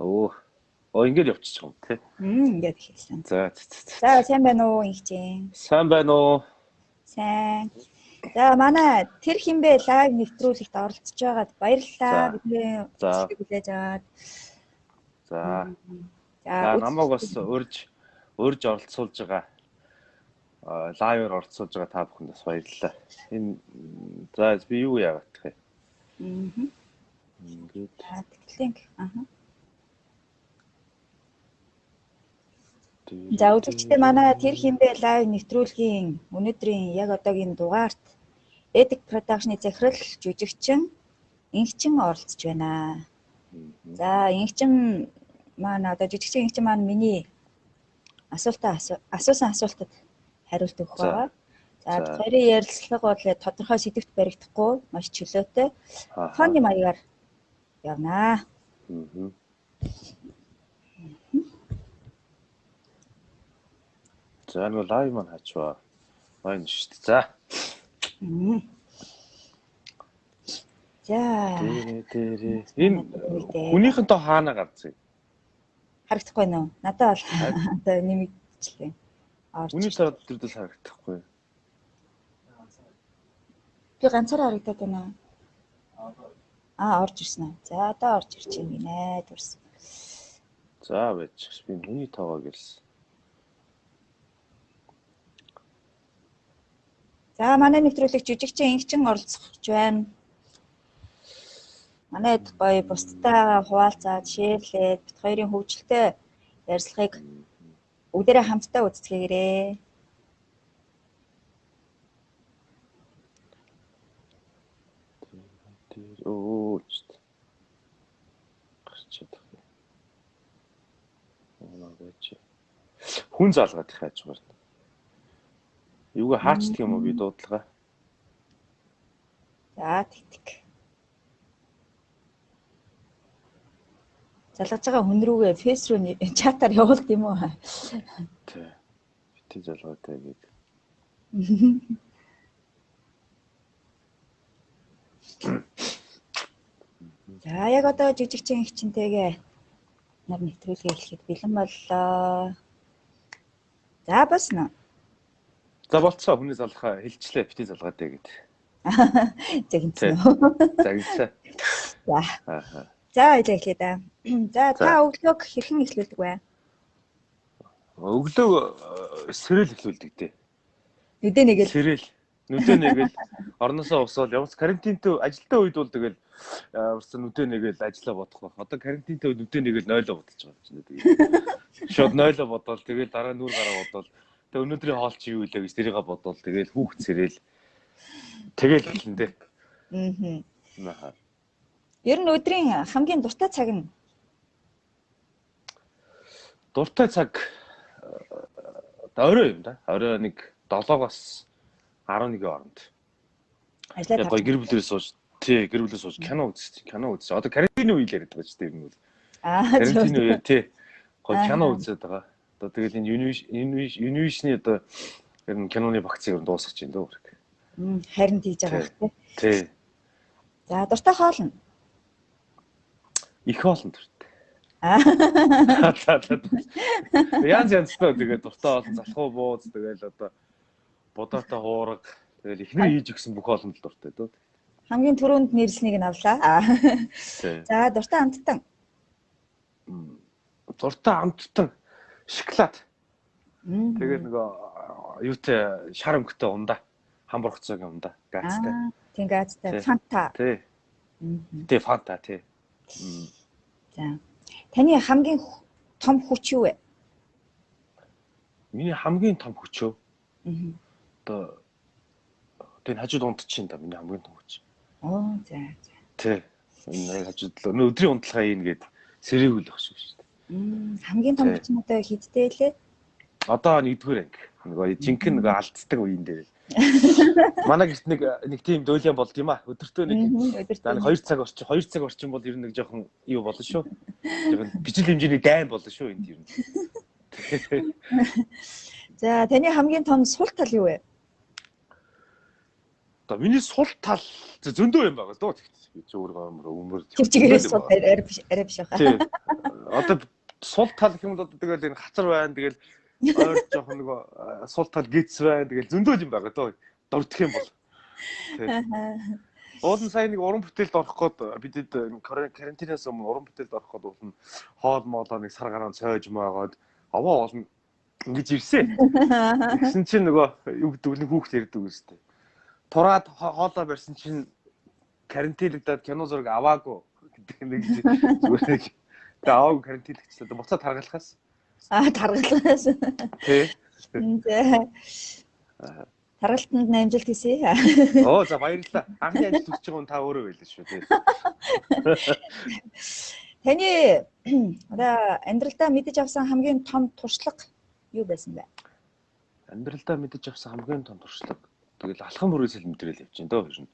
Оо. Ингээд явчих юм те. Ингээд хэлсэн. За. За сайн байна уу инхчээ. Сайн байна уу? Сайн. За манай тэр хинбэ лайв нэвтрүүлэгт оролцож байгаад баярлалаа. Бидний бичлэг хүлээж аваад. За. За намайг бас урьж оролцуулж байгаа. Лайваар оролцуулж байгаа та бүхэнд бас баярлалаа. За би юу яагаад тах вэ? Ингээд. Тэглэнг. За үзэгчдээ манай тэр хинбэ лайв нэвтрүүлгийн өнөөдрийн яг одоогийн дугаарт Epic Production-ы захирал жүжигчин Инхчин оролцож байна. За Инхчин маань одоо жүжигчин Инхчин маань миний асуусан асуултад хариулт өгөх байгаа. За хоёрын ярилцлага бол тодорхой сэдвт баригдахгүй маш чөлөөтэй фаны маягаар явнаа. За нэг лайв маань хачваа. Байна шүү дээ. За. За. Энэ хүнийхэн тоо хаана гарцыг? Харагдахгүй нөө. Надад бол одоо нэмэгдчихлээ. Үний тоо төрдөл харагдахгүй. Би ганцаараа харагдаад байна. Орж ирсэн аа. За одоо орж ирж байна гинэ дурс. За байж би хүний тоогоо гэлсэн. За манай нэвтрүүлэг жүжигчин Инхчин оролцож байна. Манайд гоё бусдтай хуваалцаад шеэрлээд бит хоёрын хөгжилтэй ярилцлагыг бүгдээрээ хамтдаа үздэхээрээ. Хүн залгаад их хайж байна. Юугаа хаачдаг юм уу би дуудлага? За тэгтэг. Залгаж байгаа хүн рүүгээ фейс руу чатаар явуулт юм уу? Тий. Бити залгаатай гээд. За яг одоо жүжигчин Инхчинтэйгээ нар нэвтрүүлгээ эхлэхэд бэлэн боллоо. За басна. За болцоо хүний залхаа хэлчлээ бити залгаатай гээд. Загинцэн. Загинцээ. За. За хэлээ да. За та өглөөг хэрхэн эхлүүлдэг вэ? Өглөөг сэрэл эхлүүлдэг дээ. Нүдэ нэгэл. Сэрэл. Нүдэ нэгэл орносоо усвал явц карантинтэй ажилтаа үед бол тэгэл урсан нүдэ нэгэл ажиллаа бодох байх. Одоо карантинтэй үед нүдэ нэгэл 0-оо бодож байгаа юм чинь тэгээд. Шууд 0-оо бодвол тэгэл дараа нүр гараа бодвол тэг өнөөдрийн хоол чи юу илээ гэж тэрийгээ бодвол тэгэл хүүхд сэрэл. Тэгэл хэлэн дээ. Ер нь өдрийн хамгийн дуртай цаг нь? Дуртай цаг орой юм да. Орой нэг 7-оос 11-ийн хооронд. Яг гоё гэр бүлээр сууж, тий, гэр бүлээр сууж кино үзэж. Одоо карантины үеэр яриад байгаа ч тийм юм бол. Карантины үеэр тий. Гоё кино үзээд байгаа. Одоо тэгэл энэ Univision-ы одоо ер нь киноны багцыг дуусгаж байна дөө. Харин тийж байгаа хэрэг тий. За дуртай хоол нь? Их хоолн дуртай. Янз тэгээд дуртай хоолн залхуу бууз тэгэл одоо бодоотой хуурга тэгэл ихнэр хийж өгсөн бүх хоолнд л дуртай дөө. Хамгийн түрүүнд нэрлсэнийг нь авлаа. За дуртай амттан. Дуртай амттан шоколад. Тэгээд нөгөө юутай шар өнгөтэй ундаа. Хамбургацгийн ундаа. Газтай. Тийм газтай. Фанта. Тий. Тий фанта тий. За. Таны хамгийн том хүч юу вэ? Миний хамгийн том хүч юу? Одоо тэр хажууд унтчихин да миний хамгийн том хүч. За. Тий. Энэ хажууд л өдрийн унтлагаа ийн гээд сэрэгүүл байх шиг шүү дээ. Хамгийн том хүч нь одоо хидтэй лээ? Одоо 1-р анги. Нөгөө жинхэнэ нөгөө алддаг үеийн дээр. Манай гэрт нэг тийм дөөлөн болд юм аа. Өдөртөө нэг 2 цаг орчин бол ер нь нэг жоохон юу болно шүү. Жоохон бичил хэмжээний дайн болно шүү энд ер нь. За таны хамгийн том сул тал юу вэ? Одоо миний сул тал зөндөө юм байгаа л доо. Би ч өөрөө өмөр. Тэр чигээрээ сул арай биш байгаа. Одоо сул тал гэх юм бол одоо тэгэл энэ хацар байна. Тэгэл ойр жоох нөгөө сул тал гиз байна. Тэгэл зөндөө юм байгаа дөө. Дурдах юм бол. Уулын сайн нэг уран бүтээлд орох гээд бидэд карантинаас өмнө уран бүтээлд орох гээд уулын хоол моолоо нэг сар гараан цойж маагаад аваа олон ингэж ирсэн. Тэгсэн чинь нөгөө юу гэдэг нэг хүүхд ярьдаг үстэй. Тураад хоолоо барьсан чинь карантинлагдаад кино зураг аваагүй гэдэг нэг зүгээр. Тэгээ аваагүй карантинлагдчихлаа. Буцаад таргалахаас. Таргалахаас. Тий. Таргалтанд амжилт хүсье. Оо за баярлалаа. Анхны ажил хүсэж байгаа нь та өөрөө байлаа шүү тий. Таны одоо амьдралдаа мэдэж авсан хамгийн том туршлага юу байсан бэ? Амьдралдаа мэдэж авсан хамгийн том туршлага. Тэгэл алхам бүрээсэл мэдрэл явж байна дөө ер нь.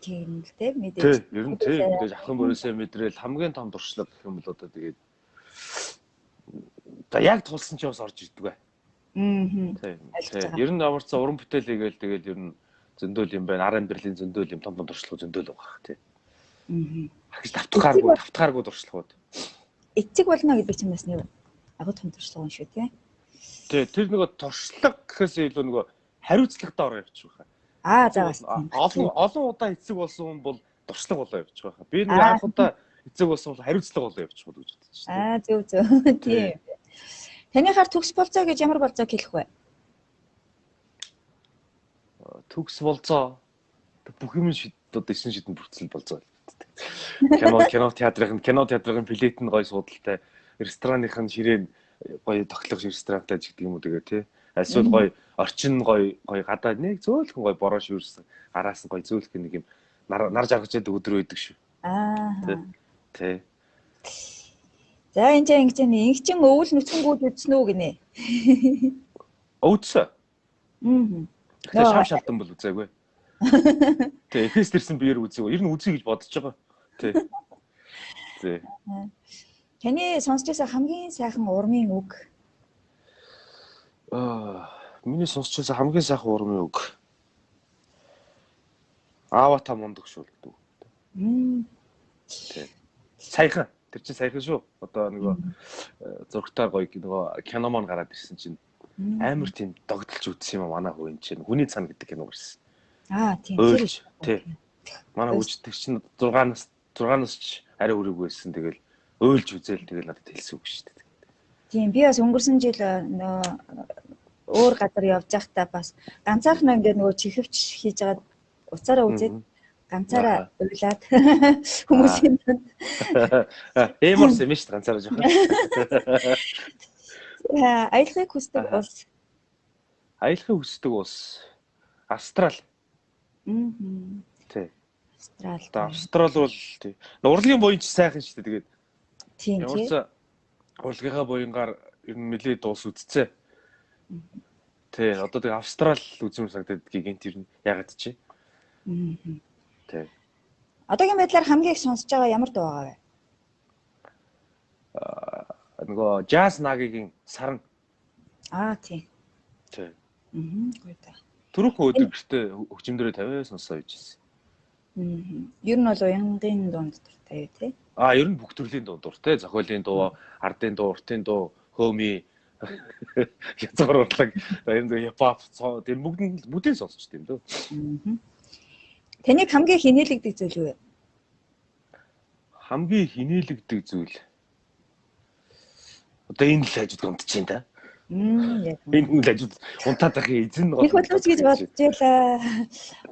Тийм л тий мэдээж. Тий ер нь тий мэдээж алхам бүрээсээ мэдрэл хамгийн том туршлага гэх юм бол одоо тэгээд за яг тулсан ч бас орж ирдэг бай. Тийм. Ер нь амарцсан уран бүтээл хийгээл тэгэл ер нь зөндөл юм байна. Арын бэрлийн зөндөл юм том туршлага зөндөл байгаа тий. Ахиж тавтахааргүй туршлагууд. Эцэг болно гэдэг чинь бас нэг агуу том туршлага шүү тий. Тий, тэр нөгөө туршлага гэхээс илүү нөгөө хариуцлагатаа ороо явчих За байхаа. бас олон удаа эцэг болсон хүн бол туршлага болоо явчих байхаа. Би нэг анх удаа эцэг болсон бол хариуцлага болоо явчих бол гэж бодож байна. Зөв. Тийм. Таны хаар төгс болцоо гэж ямар болцоог хэлэх вэ? Төгс болцоо бүх юм одоо 9 шидэн бүрцэл болцоо. Кино театрын билет нь гоё суудалтай, рестораных нь ширээн гоё тоглох ресторантай ч гэдэг юм уу тэгээ тий. Эсвэл гоё орчин гоё гадаад нэг зөөлхөн гоё бороо шүүрсэн араас нь гоё зөөлхөн нэг юм нар жаргаж яадаг өдөр байдаг шүү. Тий. За энэ чинь ингэчин өвөл нүцгэнгүүд үзсэн үү гинэ? Өвдсөн. Тэгэхээр шам шалтан бол үзээгүй. Тий, эхээс тэрсэн биеэр үзээгүй. Ер нь үзье гэж бодож байгаа. Тий. Таны сонсч байсан хамгийн сайхан урмын үг? Миний сонсч байсан хамгийн сайхан урмын үг. Аава та мундаг шүү гэдэг. Тий. Саяхан. Тэр чинь саяхан шүү. Одоо нөгөө зургатаар гоё нөгөө киномон гараад ирсэн чинь амар тийм догдолж үзсэн юм манай хүү энэ чинь хүний цана гэдэг кино гарсан. Тийм. Тий. Манай үждэг чинь 6-наас ч арай өрөөг байсан. Тэгэл өөлж үзэл тэгэл надад хэлсэн үг шүү дээ. Тийм. Би бас өнгөрсөн жил нөгөө өөр газар явж байхдаа бас ганцаархан ингээд нөгөө чихвч хийж байгаа уцаараа үзээд ганцаараа уйлаад хүмүүсийн донд эморс юм шүү ганцаараа жоох. Аялахыг хүсдэг улс. Аялахыг хүсдэг улс Австрал. Тий. Австрал бол тий. Урлагийн буян ч сайхан шүү дээ тэгээд. Тийм тий. Урлагийнхаа буянгаар ер нь нэлээд улс үзцээ. Тий. Одоо тэгээд Австрал үзмэр санагдаад гинт ер нь ягаад чи. Тий. Одоогийн байдлаар хамгийн их сонсож байгаа ямар дуу байгаа вэ? Нөгөө Jazz Nagi-гийн Саран. Тийм. Тий. Гоё та. Түрүүхэн өдөр гэртээ хөгжимдөрөө 50 сонсоо хийжсэн. Ер нь бол уянгийн дунд дуртай юу тий? Ер нь бүх төрлийн дуу дуртай. Зохиолын дуу, ардын дуу, уртын дуу, хөөми язгаар урлаг, энэ хипхоп тэр бүгдийг сонсч тийм дөө. Таныг хамгийн хинээлэгдэх зүйл юу вэ? Хамгийн хинээлэгдэх зүйл. Одоо энэ л ажид унтчихээн та. Энэ л ажид унтаад ахын эзэн нэг боловч гэж бодож байлаа.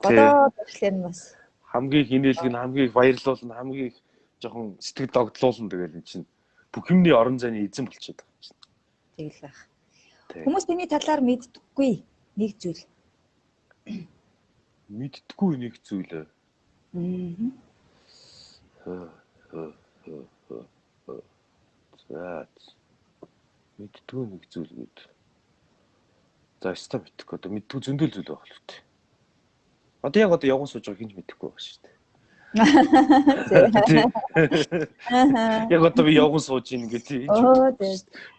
Одоо тэгэхээр бас хамгийн хинээлэг нь хамгийн их баярлуулна, хамгийн их жоохон сэтгэл догдлуулна тэгэл эн чинь бүх юмний орон зайны эзэн болчиход байгаа юм чинь. Тэгэл байх. Хүмүүс таны талаар мэддэггүй нэг зүйл. Мэддэггүй нэг зүйл. За. Мэддэггүй нэг зүйл гээд. За, яста мэдхгүй. Одоо мэддэггүй зөндөл зүйл байх л үү. Одоо яг явган сууж байгаа хинж мэдэхгүй байгаа шүү дээ. Яг одоо би явган сууж ийн гэх тийм.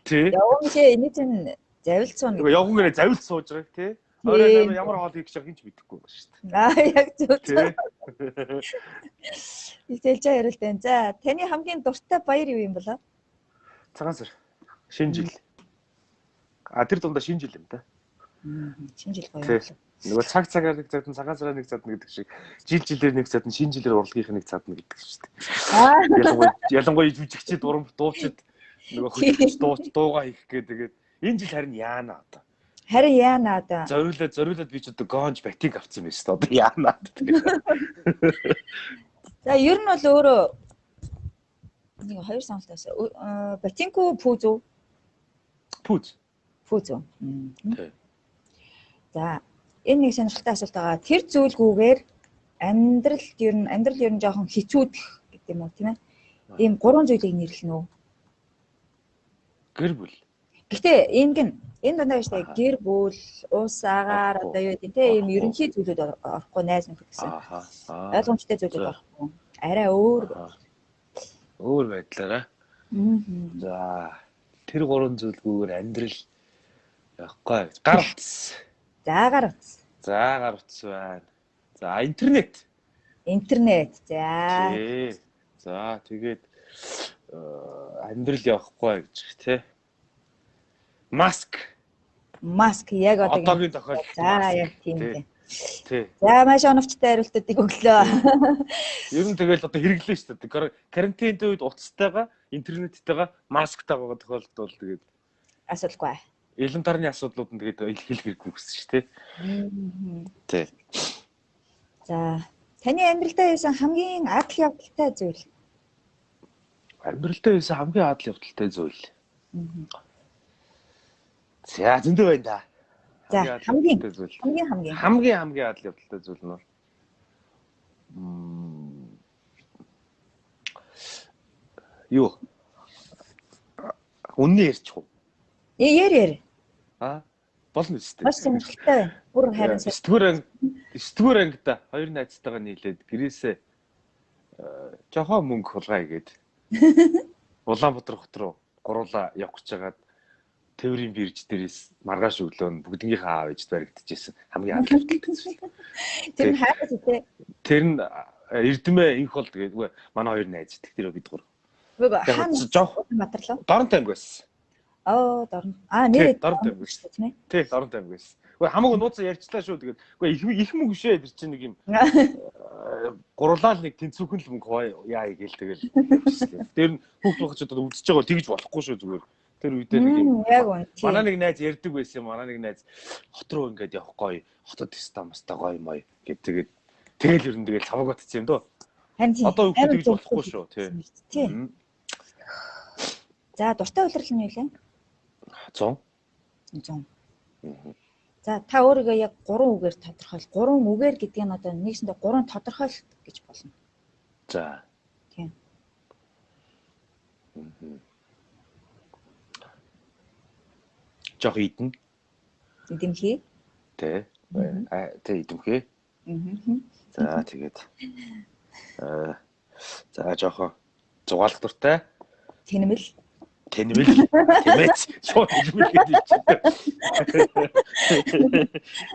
Тий. Явган чи энэ чинь завилт суuna. Явган гэрээ завилт сууж байгаа тий. Өөрөө ямар хоол хийх гэж хинж мэдэхгүй байгаа шүү дээ. Яг зөв. Ихэлж ярилтэн. За, таны хамгийн дуртай баяр юу юм болоо? Цагаан сар. Шинэ жил. Тэр дундаа шинэ жил юм да. Шинэ жил гоё. Нөгөө цагаар нэг цаад, цагаан сараар нэг цаад гэдэг шиг жилээр нэг цаад, шинэ жилээр урлагийнх нэг цаад гэдэг шүү дээ. Ялангуяа жүжигчид дуучид нөгөө хөлж дуугаа хийх гэдэг. Энэ жил харин яана одоо. Харин яана одоо. Зориулаад би ч одоо гонж батиг авсан юм байна шүү дээ. Одоо яана. За ер нь бол өөрөө нэг хоёр сонголтоос Батинку пүүз үү? Пүүз үү. За энэ нэг сонирхолтой асуулт байгаа. Тэр зүйлгүйгээр амьдрал ер нь жоохон хэцүүдэх гэдэг юм уу тийм ээ? Ийм 3 зүйлийг нэрлэнэ үү? Гэр бүл. Гэхдээ энэ дундаа биш үү? Гэр бүл, ус агаар одоо юу гэдэг тийм ийм ерөнхий зүйлүүд орохгүй найз нөхөд гэсэн. Ойлгомжтой зүйлүүд орохгүй. Арай өөр байдлаараа. За тэр 3 зүйлгүйгээр амьдрал явахгүй. Гар утас. За гар утас байна. За интернет. За тэгээд амьдрал явахгүй гэж тий. Маск яг одоогийн тохиолдолд. За яг тийм дээ. Тий. За маш оновчтой хариултуудыг өглөө. Ер нь тэгэл одоо хэрэглээ шүү дээ. Карантинд үед утастайгаа, интернеттайгаа, масктайгаа тохиолдолд бол тэгээд асуудалгүй. Элементарны асуудлууд нь тэгээд илэрхийлэх хэрэггүй гэсэн шүү дээ. Тий. За таны амьдралдаа байсан хамгийн адал явдалтай зүйл. За зөндөө байна да. За хамгийн адал явдалтай зүйл нь юу? Үнний ярьчих уу? Яар. Болно шүү дээ. Маш сонирхолтой байна. Бүр харин сэтгүүр ангида хоёр найзтайгаа нийлээд гэрээсээ жоохон мөнгө хулгай гээд Улаанбаатар хот руу гуруула явах гэж байгаад тээврийн бирж дээрээс маргааш өглөө нь бүгднгийнхээ аав ээж баригдчихсэн. Хамгийн адал явдалтай зүйл. Тэр нь хайртай тий. Тэр нь Эрдэмэ инх бол тэгээд үгүй манай хоёр найз тэр бид гур. Хаана жоох матарлаа? Доронтой аймаг байсан. Дорн. Нэрээ Доронтой аймаг шүү дээ. Тий, Доронтой аймаг байсан. Үгүй хамаагүй нууцаа ярьчлаа шүү тэгээд. Үгүй их мөнгө шээ тэр чинь нэг юм гурлаа л нэг тэнцвүүхэн л мөнгө яа гээл тэгэл. Тэр нь хүүхд багч одоо үдсэж байгаа тэгж болохгүй шүү зүгээр. Тэр үедээ нэг юм. Манай нэг найз ярьдаг байсан. Манай нэг найз хот руу ингээд явах гоё. Хотод стамстай гоё мой гэд тэгээд тэгэл ер нь тэгэл цаваг батцсан юм дөө. Одоо хүүхд тэгж болохгүй шүү тий. За дуртай улирал нь юу вэ? 100. За та өөрийгөө яг 3 үгээр тодорхойл. 3 үгээр гэдэг нь одоо нэгсэндээ 3 тодорхойлт гэж болно. За. Тийм. Жох идэн. Идэмхий. Тэ. Тэ идэмхий. За тэгээд за жоохон зугаалах дуртай. Тэнэмэл. Тэмээч. Шууд хэлмэл гэдэг чинь.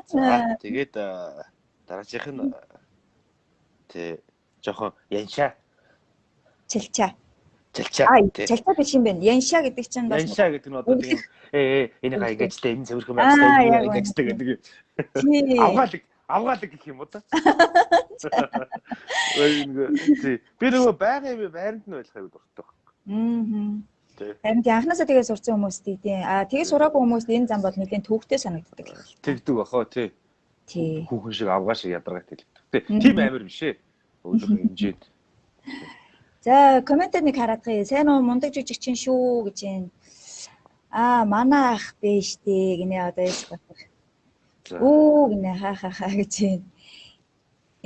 За тэгээд дараагийнх нь тэ жоохон яншаа. Чилчаа. Чилчаа биш юм байна. Яншаа гэдэг чинь бас яншаа гэдэг нь одоо тийм энийг аягаачтай энэ цэвэрхэн байцтай аягаачтай гэдэг. Авгаалаг гэх юм уу та? Би нөгөө байгаан байранд нь байх аяг дуртай. Харин анхнаасаа тэгээ сурсан хүмүүс тийм. Тэгээ сураагүй хүмүүст энэ зам бол нэгэн төвхтэй санагддаг. Тэгдэг бахаа тий. Хүүхэн шиг авгаа шиг ядаргаатай хэлдэг. Тийм амар биш ээ. Өөрөөр хэмжээд. За комментээр нэг хараад гэх. Сайн уу мундаг жүжигчин шүү гэж байна. Манай ах биш дээ гинэ одоо яаж бодох. Гинэ хаа гэж байна.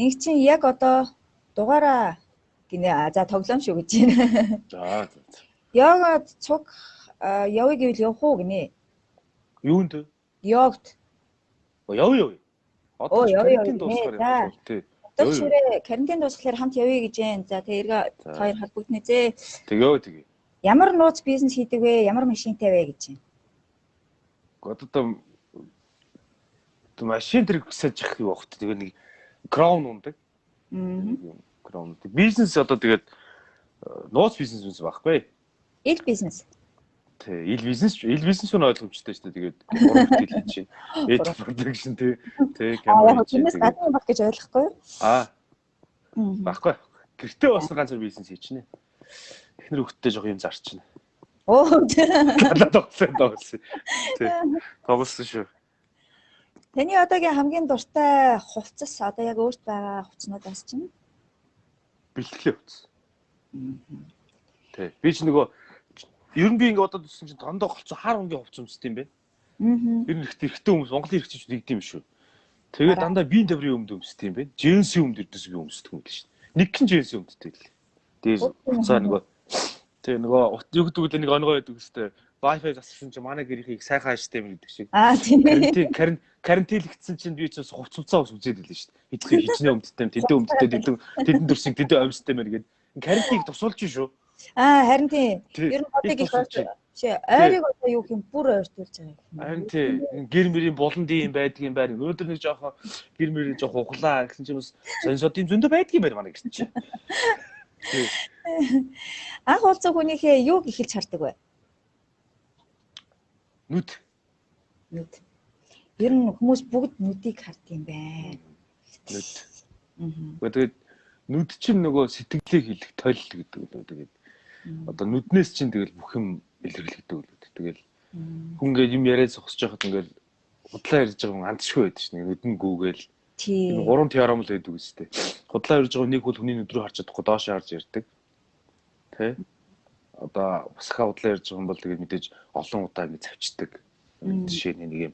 Инх чинь яг одоо дугаараа гинэ. За тоглоом шүү гэж байна. За. Йогад цуг явъя гэвэл явах уу гинэ. Юунд? Йогт. Явъя. Одоо карантин дуусгаар тий. Карантин дуусахлаар хамт явъя гэж байна. За тэгээ хоёр холбогдно зэ. Тэгээ. Ямар нууц бизнес хийдэг вэ? Ямар машинтай вэ гэж байна. Одоо машин тэр сэлж явах юу бахт. Тэгээ нэг краун ундаг. Краун. Бизнес одоо тэгээд нууц бизнес байхгүй. Ил бизнес. Тий, ил бизнес нь ойлгомжтой шүү дээ. Тэгээд уран бүтээл хийж чинь. Эд production тий камер яг тэрнээс гадна баг гэж ойлгохгүй юу? Баггүй. Гэртээ бас ганц зур бизнес хийчихнэ. Эхнэр хөлтөө жоох юм зарчихна. Оо. Тоглосон. Тий. Тоглосон шүү. Таны одоогийн хамгийн дуртай хувцас одоо яг өөрт байгаа хувцснуудаас чинь Бэлтгэлээ хувцас. Тий. Би ч нөгөө ер нь би ингээ одоо төссөн чинь дандаа голцоо хар өнгийн хувцас өмсдөг юм байна. Ер нь ихтэй хүмүүс Монголын эрхчиж нэгдэм шүү. Тэгээд дандаа биеийн таврын өмд өмсдөг юм байна. Джинсийн өмд өрдөөс би өмсдөг юм л шүү. Нэг хэн джинсийн өмдтэй л. Тэгээд хувцаа нөгөө тэг нөгөө юу гэдэг вэ нэг онгой байдаг өстэй. Wi-Fi зассан чинь манай гэрийнхийг сайхан ааштай юм гэдэг шиг. Тийм. Карантинлэгдсэн чинь би ч хувцалцаа ус үзээд байлаа шүү дээ. Хэдхэн хичнээн өмдтэй, тэдэн өмдтэй, тэдэн дөрсөг, тэдэн амьстай мэр гээд карантиныг тусуулж шүү. Харин тийм. Ер нь хотыг их ойрыг одоо юу юм бүр ойртуулж байгаа юм. Харин тийм. Гэр мөрийн буландын байдаг юм байна. Өнөөдөр нэг жоохон гэр мөрийн жоох углаа гэсэн чинь бас сонсоод юм зөндөө байдаг юм байна манай гэрч чинь. Анх уулзсан хүнийхээ юуг эхэлж хардаг вэ? Нүд. Ер нь хүмүүс бүгд нүдийг хард юм байна. Нүд. Тэгээд нүд чинь нөгөө сэтгэлээ хэлэх тойл гэдэг үү. Тэгээд одоо нүднээс чинь тэгэл бүх юм илэрлэгдэг үү. Тэгэл хүн ингээд юм яриад зогсож байхад ингээд худлаа ярьж байгаа хүн андшгүй байдаг шнэ. Нүд нь гүүгээл. Тийм. 3 теорем л байдаг үстэй. Худлаа ярьж байгаа нэг бол хүний нүд рүү харж чадахгүй доош харж ярьдаг. Тэ? Одоо басхаа худлаа ярьж байгаа юм бол тэгээд мэдээж олон удаа ингэ завчдаг. Жишээний нэг юм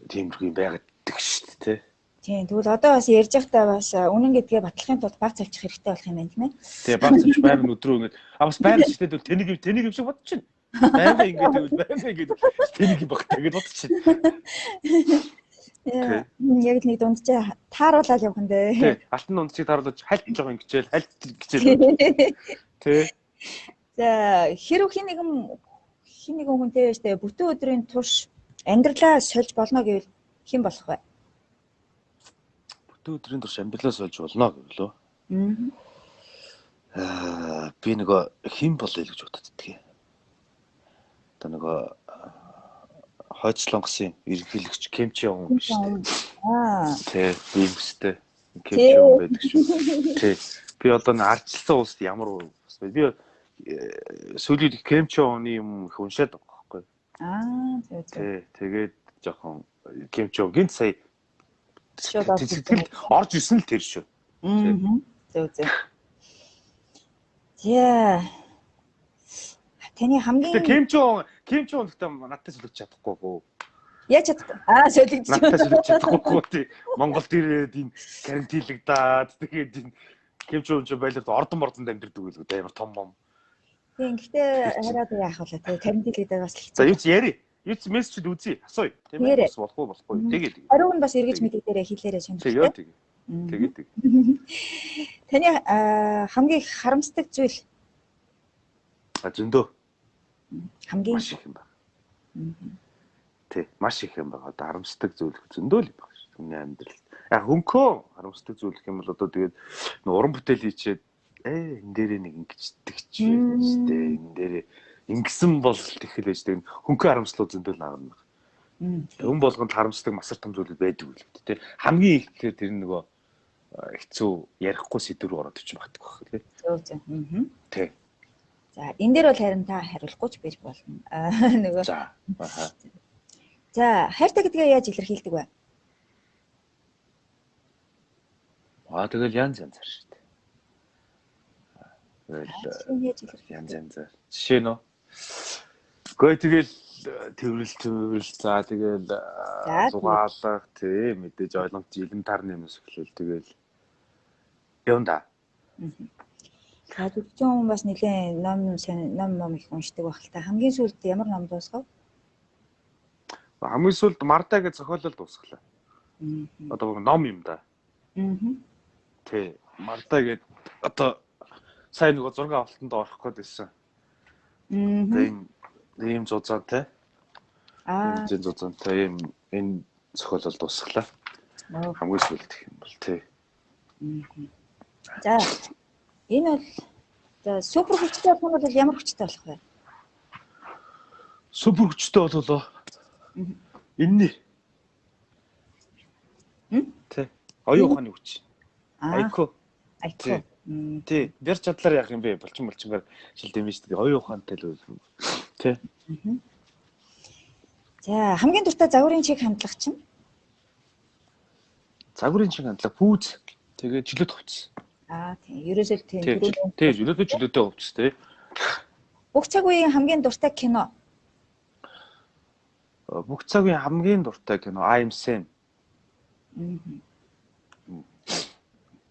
тиймэрхүү юм байгаад шүү дээ, тэ. Тийм. Тэгвэл одоо бас ярьж байхдаа бас үнэн гэдгээ батлахын тулд баг цавчих хэрэгтэй болох юм байна тийм ээ. Тэгээ баг цавч байрны өдрөө ингэ бас байр шигтэй бол тэнийг юм шиг бодчих. Байрны ингэ тэгвэл байрны ингэ тэнийг багтаа гэж бодчих. Яг л нэг дунджаа тааруулаад явах нь дээ. Тий. Алтан дунджийг тааруулж хальт жоо ингэжэл хальт гिचэл. Тий. За хэрв хин нэгэн хүнтэй байж тээ бүтэн өдрийн турш амьдралаа сольж болно гэвэл хэн болох вэ? Бүтэн өдрийн турш амьдралаа сольж болно гэвэл би нөгөө хэн болъё гэж боддгийг. Одоо нөгөө Хойцлонгосын ерөнхийлөгч Ким Чен Ун биш үү? Тий, ийм өстэй. Ким Чен Ун байдаг шүү. Тий. Би одоо ардчилсан улсад ямар ус бэ? Би сүүлийн Ким Чен Уны юм их уншаад байгаа байхгүй. Тий, тэгээд жоохон Ким Чен Унгийн сая сэтгэлд орж исэн л тэр шүү. Зөв. Яа. Таны хамгийн Ким Чен Ун гэдэг надтай солигдож чадахгүй. Яаж чадах? Солигдож. Надтай солигдож чадахгүй тий. Монголд ирээд ийм карантинлагдаад тэгээд ийм Ким Чен Ун ч байлаад ордонд амьдэрдэг байлгүй амар том бом. Тийм гэхдээ хараад яах вэ тий. Карантинлагдаад бас хэцүү. За юу ч яри. Юу ч мессежд үзье. Асууя. Тийм ээ. Бас болохгүй. Тэгээд. Ариун нь бас эргэж мэдээлээрээ хэлээрэй шинэ. Тэгээд. Таны хамгийн харамсдаг зүйл зөндөө хамгийн маш их юм байна. Тий, маш их юм байна. Одоо харамсдаг зүйл зөндөө л юм байна шүү. Хүний амьдралд. Яг хөнхөө харамсдаг зүйл гэх юм бол одоо тэгээд уран бүтээл хийчихэд энэ дээрээ нэг ингэждэг ч юм дээ. Энэ дээрээ ингэсэн бол тэгэхээр тэгээд хөнхөө харамслууд зөндөө л авна. Хүн болгонд харамсдаг масар том зүйл байдаг үл үү. Тий. Хамгийн их тэгэхээр тэр нөгөө хэцүү ярихгүй сэдвэр ороод ич магтдаг байх тий. Зөв. Тий. За энэ дээр бол харин та хариулахгүй ч байж болно. Нөгөө. За хайртай гэдгээ яаж илэрхийлдэг вэ? Тэгэл янз шүү дээ. Янз. Жишээ нь. Гэхдээ тэгэл тэрвэл за тэгэл зугаалах тий мэдээж ойлгомж илэм тарны юмс эхлэв тэгэл явна да. Зөвхөн хүн бас нэлээд ном их уншдаг байх л та. Хамгийн сүүлд ямар ном дуусгав? Хамгийн сүүлд Мардаа гэж зохиолол дуусглаа. Одоо ном юм да. Тий, Мардаа гэж одоо сайн нөгөө зураг авалтанд орох гээд байсан. Ийм зузаантай. Энэ зузаантай энэ зохиолол дуусглаа. Хамгийн сүүлд гэх юм бол тий. За энэ бол супер хүчтэй болох нь бол ямар хүчтэй болох вэ? Супер хүчтэй бололоо. Энэний. Тэ. Оюун ухааны хүч. Айко. Айко. Тий. Бэр чадлаар яах юм бэ? Булчингаар шилдэм биш үү? Оюун ухаантай л үү. Тий. За хамгийн дуртай загварын чиг хандлага чинь? Загварын чиг хандлага пүүз. Тэгээд жилет хувцас. Тийм. Ерөөсөө тийм. Тий, жилеттэй хувцас тий. Бүх цаг үеийн хамгийн дуртай кино. Бүх цаг үеийн хамгийн дуртай кино I am Sam.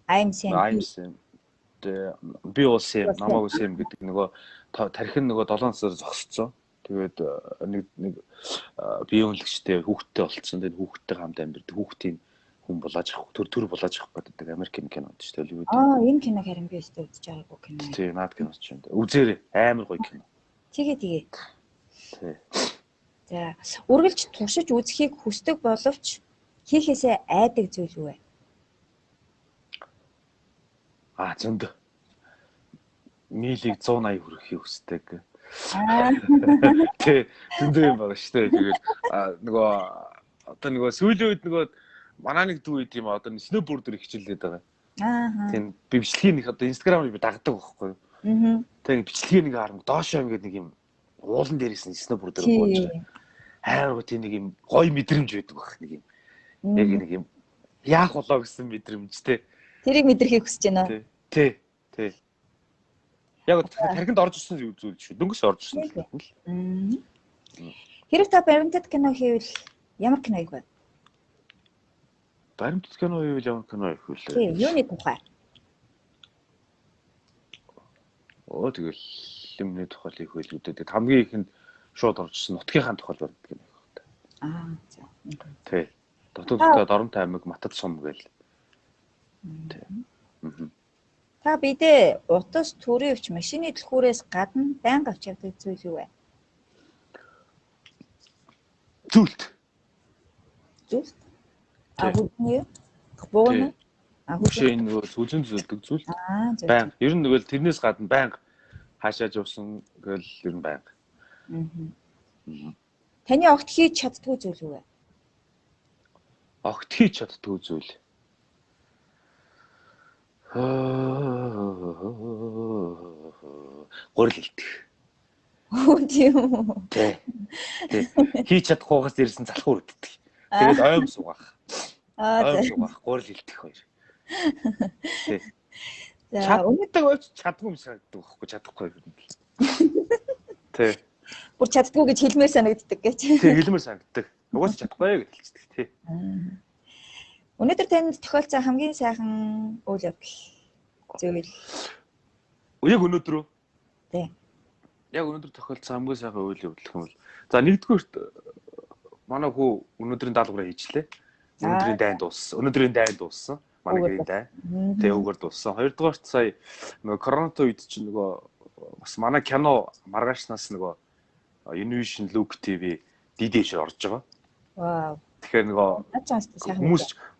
I am Sam. Би бол Sam, намайг Sam гэдэг нөгөө тархин нөгөө 7 сар зогсцсон. Тэгээд нэг биеийн хүлэгчтэй хүүхдтэй болцсон. Тэгээд хүүхдтэй хамт амьдардаг. Хүүхдийн хүн болоож авах, төр болоож авах гэдэг Америкийн кинод шүү дээ. Энэ киног харин би өстө үзэж байгаагүй кино. Тий, наад кино ч юм. Үзээрэй. Амар гоё кино. Тэгээ. Тий. За, үргэлж туршиж үзэхийг хүсдэг боловч хийхээсээ айдаг зүйл үү? Зөнд. Милийг 180 хүрэхийг хүсдэг. Тий, зөндөө юм байна шүү дээ. Тэгээд нөгөө одоо нөгөө сүүлийн үед нөгөө манай нэг дүү үед юм одоо сноубордер хичээлээд байгаа. Тийм би бичлэгийн нэг одоо инстаграмыг би дагдаг байхгүй юу. Тэгээд бичлэгийн нэг харам доошоо ингээд нэг юм уулан дээрээс нь сноубордер бууж хайргуу тийм нэг юм гоё мэдрэмж байдаг баг нэг юм. Яг нэг юм яах болоо гэсэн мэдрэмжтэй. Тэрийг мэдрахийг хүсэж байна. Тий. Яг тархинд орж ирсэн зүйл шүү. Дөнгөс орж ирсэн л. Хэрэг та баримтат кино хийвэл ямар кино хийх вэ? Баримтат кино хийвэл ямар кино хийх вэ? Тий, юуны тухай? Тэгэл юмны тухай хийх вэ л дээ. Хамгийн ихэнд шууд орж ирсэн нутгийнхаа тухай баримтат кино хийх вэ. За. Тий. Дотооддоо Доронтой аймаг Матад сум гээл. Тий. Та бидээ утас төрийн өвч машины түлхүүрээс гадна байнга авч явдаг зүйл юу вэ? Зүйлт. Хүчний бууна. Хүчээ нөгөө сүлжин зүйлдэг зүйл. Байнга. Ер нь нөгөө тэрнээс гадна байнга хаашааж явсан гэл ер нь байнга. Таны огт хийж чаддгүй зүйл юу вэ? Огт хийж чаддгүй зүйл. Гурил илтэх. Тийм үү? Тий. Хийж чадахгүйгаас ирсэн залхуур үддэг. Тэгээд ойм суугах. Гурил илтэх хоёр. Тий. За өнөөдөр өөч чадгүй юм санагддаг байхгүй чадахгүй юм. Тий. Бүр чаддгүй гэж хэлмээр санагддаг гэж. Тий, хэлмээр санагддаг. Угаас чадахгүй гэж хэлчихдэг тий. Өнөөдөр танд тохиолдсон хамгийн сайхан үйл явдал зүйл. Яг өнөөдөр үү? Тий. Яг өнөөдөр тохиолдсон хамгийн сайхан үйл явдал юм бол. За нэгдүгээрт манай хүү өнөөдрийн даалгавраа хийчлээ. Өнөөдрийн дайн дууссан. Манай гэрийн дайн. Тэгээ өгөр дууссан. Хоёрдугаарт сая нөгөө коронавирус үед чинь нөгөө бас манай кино маргаашнаас нөгөө Univision Look TV DD-ш орж байгаа. Вау. Тэгэхээр нөгөө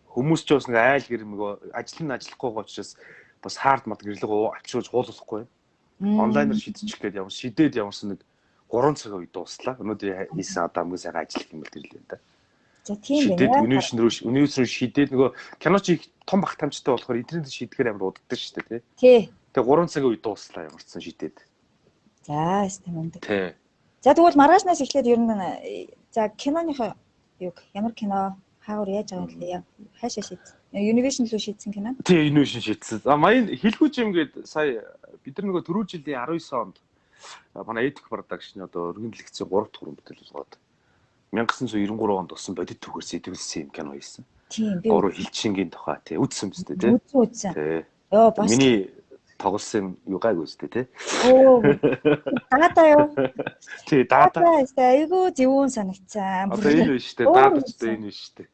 хүмүүс ч бас нэг айл гэр нөгөө ажиллахгүй байгаа учраас бас хард мод гэрлэг авчирж хуулахгүй. Онлайнаар шийдчих гээд ямарсан нэг 3 цагийн үед дууслаа. Өнөөдөр хийсэн одоо хамгийн сайхан ажил юм бол тэрлээ да. За тийм байна. Univision руу шийдээд нөгөө кино чи том бах тамчтай болохоор интернет шийдэхээр амар удагддаг шүү дээ тий. Тэгээ 3 цагийн үед дууслаа ямарсан шийдээд. За тийм үнэ. Тий. За тэгвэл маргаашнаас эхлээд ер нь за киноныхоо ямар кино хаагур яаж байгаа юм бэ? Хаашаа шийдсэн? Univision руу шийдсэн кино? Тий, Univision шийдсэн. Маяг хэлхүүч юм гээд сая бид нар нөгөө түрүү жилийн 19 онд манай Epic Production одоо өргөн лекцийн 3 дахь хүрэн бүтээл болгоод 1993 онд болсон бодит түүхээр сэдвэлсэн юм кино хийсэн. Тийм би гурван хилчингийн тухай тий үзсэн биз дээ тий. Үзсэн. Тий. Йоо бас миний тоглосон юу гайг үстэй тий. Оо. Дата юу? Тий, дата. Айгуу зөвүүн санагцсан. Одоо энэ биш тий, дата ч энэ биш тий.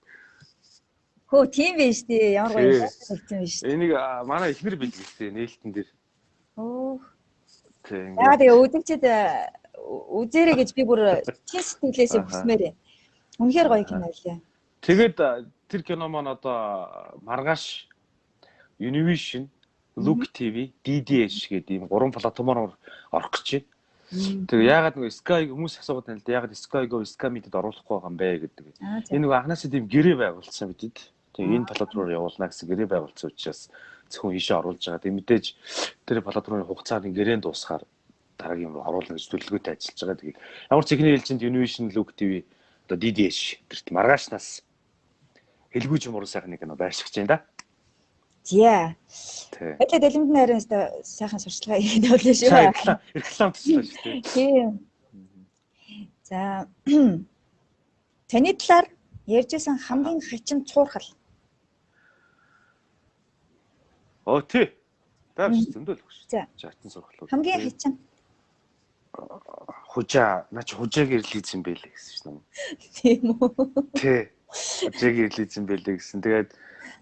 Хөө тийм биш тий. Ямар гоё санагцсан биш. Энийг манай эхнэр бэлгэлсэн нээлтэн дээр. Оо. Тий. Яа тэгээ үзэгчд үзээрэй гэж би бүр чин сэтгэлээсээ хүсмээр. Үнэхээр гоё кино байлаа. Тэгээд тэр кино маань одоо маргааш Univision, Look TV, DDS гэдэг ийм 3 платформоор орох гэж байна. Тэгээ яагаад нөгөө Sky хүмүүс асуугаад байна л да. Яагаад Sky-го Sky-мэдэд оруулахгүй байгаа юм бэ гэдэг. Энэ нөгөө анхнаасаа тийм гэрээ байгуулсан бидэд. Тэгээ энэ платформ руу явуулна гэсэн гэрээ байгуулсан учраас зөвхөн ийшээ оруулж байгаа. Тэгээ мэдээж тэр платформын хугацааны гэрээнд дуусахаар дараагийн юм руу оруулна гэж төлөвлөгөөтэй ажиллаж байгаа. Тэгээ ямар ч ихний ээлжинд Univision, Look TV одоо DDH гэрт маргаашнаас хэлгүй ч юм уу сайхан нэг кино байршигч байна да. Зя. Өглөө дэлгэмдэн харин сайхан сурчлага хийгээд явлаа шүү. Реклам туслаа шүү дээ. Тийм. За. Таны талаар ярьжсэн хамгийн хачин цуурхал. Тий. Байвч зөндөл өгш. За. Хатан сурхал. Хамгийн хачин. Хужаа, наа чи хужааг ирлийсэн байлээ гэсэн шнэ. Тийм үү? Тий. Хужааг ирлийсэн байлээ гэсэн. Тэгээд